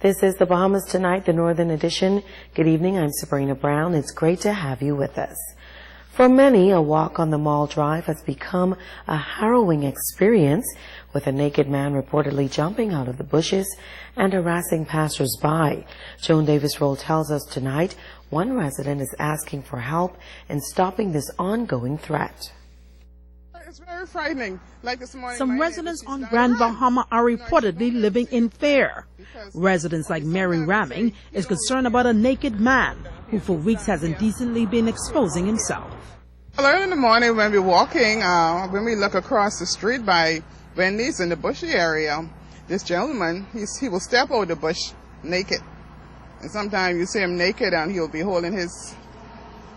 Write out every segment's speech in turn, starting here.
This is the Bahamas Tonight, the Northern Edition. Good evening, I'm Sabrina Brown. It's great to have you with us. For many, a walk on the Mall Drive has become a harrowing experience, with a naked man reportedly jumping out of the bushes and harassing passers-by. Joan Davis-Roll tells us tonight one resident is asking for help in stopping this ongoing threat. It's very frightening. Like this morning, some residents on Grand Bahama are reportedly living in fear. Residents like Mary Ramming is concerned about a naked man who for weeks has indecently been exposing himself. Early in the morning when we're walking, when we look across the street by Wendy's in the bushy area, this gentleman, he will step out the bush naked. And sometimes you see him naked and he'll be holding his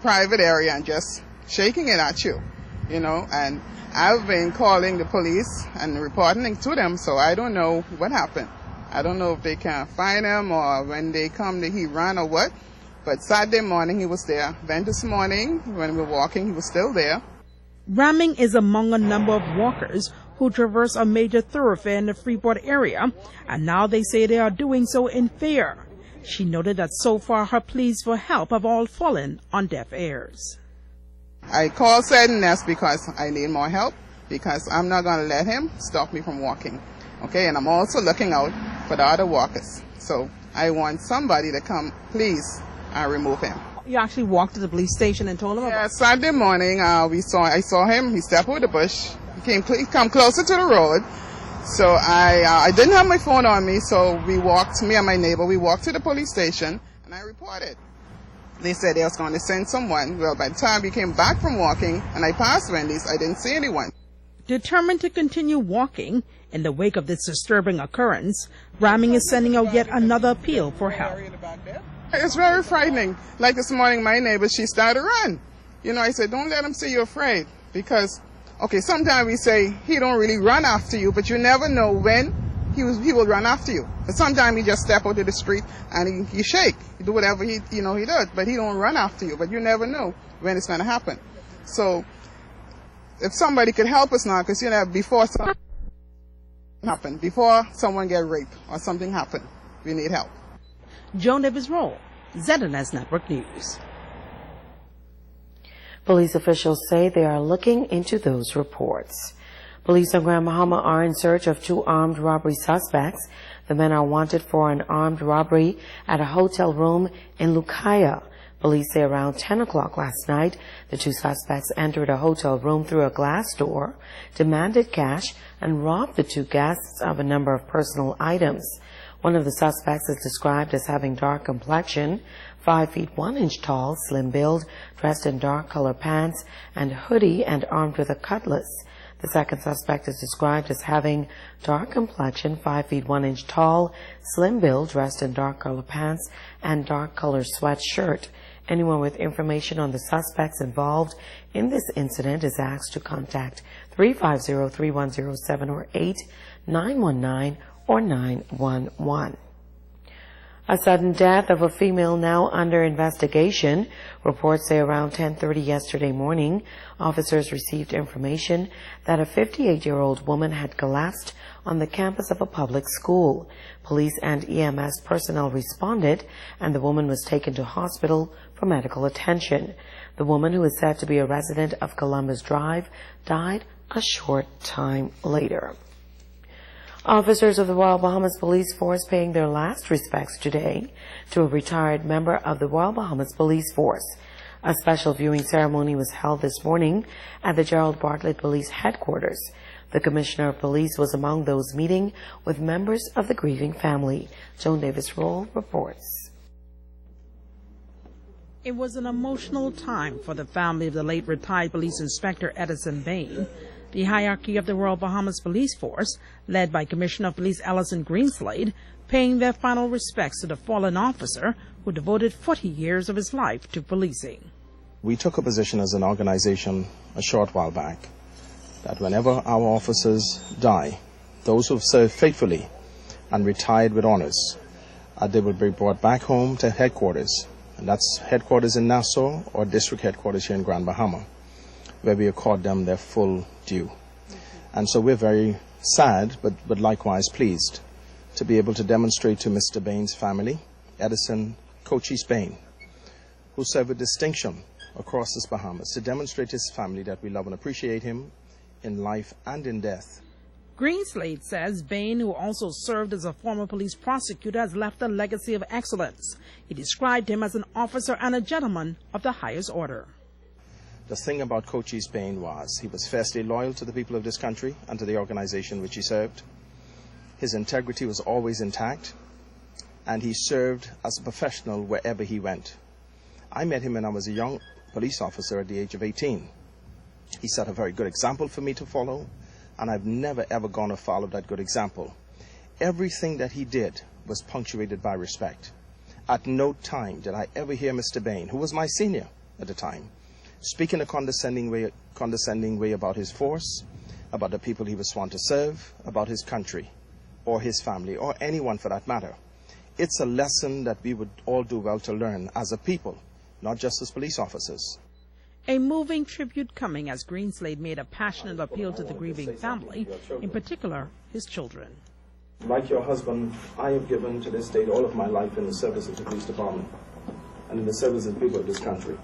private area and just shaking it at you, you know. And I've been calling the police and reporting to them, so I don't know what happened. I don't know if they can find him or when they come, he ran or what. But Saturday morning he was there. Then this morning when we were walking, he was still there. Ramming is among a number of walkers who traverse a major thoroughfare in the Freeport area, and now they say they are doing so in fear. She noted that so far her pleas for help have all fallen on deaf ears. I called sadness because I need more help, because I'm not going to let him stop me from walking. Okay, and I'm also looking out for the other walkers. So I want somebody to come, please, and remove him. You actually walked to the police station and told him about it? Yeah, Saturday morning I saw him. He stepped over the bush. He come closer to the road. So I didn't have my phone on me, so me and my neighbor, we walked to the police station and I reported. They said they was going to send someone. Well, by the time we came back from walking and I passed Wendy's, I didn't see anyone. Determined to continue walking in the wake of this disturbing occurrence, Ramming is sending out yet another appeal for help. It's very frightening. Like this morning, my neighbor, she started to run. You know, I said, don't let him see you afraid. Because, okay, sometimes we say he don't really run after you, but you never know when he will run after you. But sometimes he just step out to the street and he shake. He do whatever he does, but he don't run after you. But you never know when it's going to happen. So if somebody could help us now, because, you know, before something happen, before someone get raped or something happen, we need help. Joan Davis-Roll, ZNS Network News. Police officials say they are looking into those reports. Police on Grand Bahama are in search of two armed robbery suspects. The men are wanted for an armed robbery at a hotel room in Lucaya. Police say around 10 o'clock last night, the two suspects entered a hotel room through a glass door, demanded cash, and robbed the two guests of a number of personal items. One of the suspects is described as having dark complexion, 5 feet 1 inch tall, slim build, dressed in dark color pants and hoodie and armed with a cutlass. The second suspect is described as having dark complexion, 5 feet 1 inch tall, slim build, dressed in dark color pants and dark color sweatshirt. Anyone with information on the suspects involved in this incident is asked to contact 350-3107 or 8-919 or 911. A sudden death of a female now under investigation. Reports say around 10:30 yesterday morning, officers received information that a 58-year-old woman had collapsed on the campus of a public school. Police and EMS personnel responded, and the woman was taken to hospital for medical attention. The woman, who is said to be a resident of Columbus Drive, died a short time later. Officers of the Royal Bahamas Police Force paying their last respects today to a retired member of the Royal Bahamas Police Force. A special viewing ceremony was held this morning at the Gerald Bartlett Police Headquarters. The Commissioner of Police was among those meeting with members of the grieving family. Joan Davis-Roll reports. It was an emotional time for the family of the late retired Police Inspector Edison Bain. The hierarchy of the Royal Bahamas Police Force, led by Commissioner of Police Ellison Greenslade, paying their final respects to the fallen officer who devoted 40 years of his life to policing. We took a position as an organization a short while back that whenever our officers die, those who have served faithfully and retired with honors, they will be brought back home to headquarters, and that's headquarters in Nassau or district headquarters here in Grand Bahama, where we accord them their full due. And so we're very sad, but likewise pleased to be able to demonstrate to Mr. Bain's family, Edison Cochise Bain, who served with distinction across this Bahamas, to demonstrate to his family that we love and appreciate him in life and in death. Greenslade says Bain, who also served as a former police prosecutor, has left a legacy of excellence. He described him as an officer and a gentleman of the highest order. The thing about Cochise Bain was he was fiercely loyal to the people of this country and to the organization which he served. His integrity was always intact, and he served as a professional wherever he went. I met him when I was a young police officer at the age of 18. He set a very good example for me to follow, and I've never ever gone afoul of that good example. Everything that he did was punctuated by respect. At no time did I ever hear Mr. Bain, who was my senior at the time, speak in a condescending way about his force, about the people he was sworn to serve, about his country, or his family, or anyone for that matter. It's a lesson that we would all do well to learn as a people, not just as police officers. A moving tribute coming as Greenslade made a passionate appeal to the grieving family, in particular his children. Like your husband, I have given to this state all of my life in the service of the police department and in the service of the people of this country.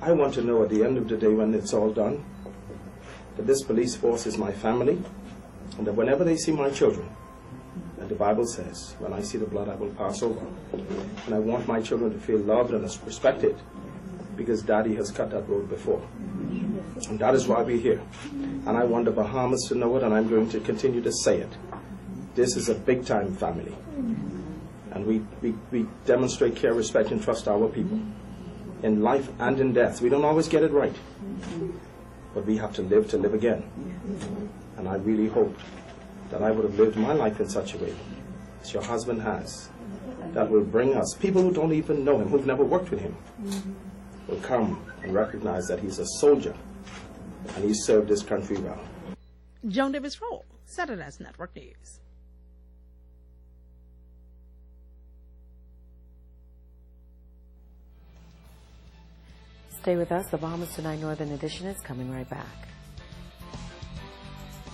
I want to know at the end of the day, when it's all done, that this police force is my family, and that whenever they see my children, that the Bible says, when I see the blood, I will pass over. And I want my children to feel loved and respected, because Daddy has cut that road before. And that is why we're here. And I want the Bahamas to know it, and I'm going to continue to say it. This is a big-time family. And we demonstrate care, respect, and trust our people. In life and in death. We don't always get it right. But we have to live again. And I really hoped that I would have lived my life in such a way, as your husband has, that will bring us, people who don't even know him, who've never worked with him, will come and recognize that he's a soldier and he served this country well. Joan Davis-Roll, Saturday Network News. Stay with us. The Bahamas Tonight Northern Edition is coming right back.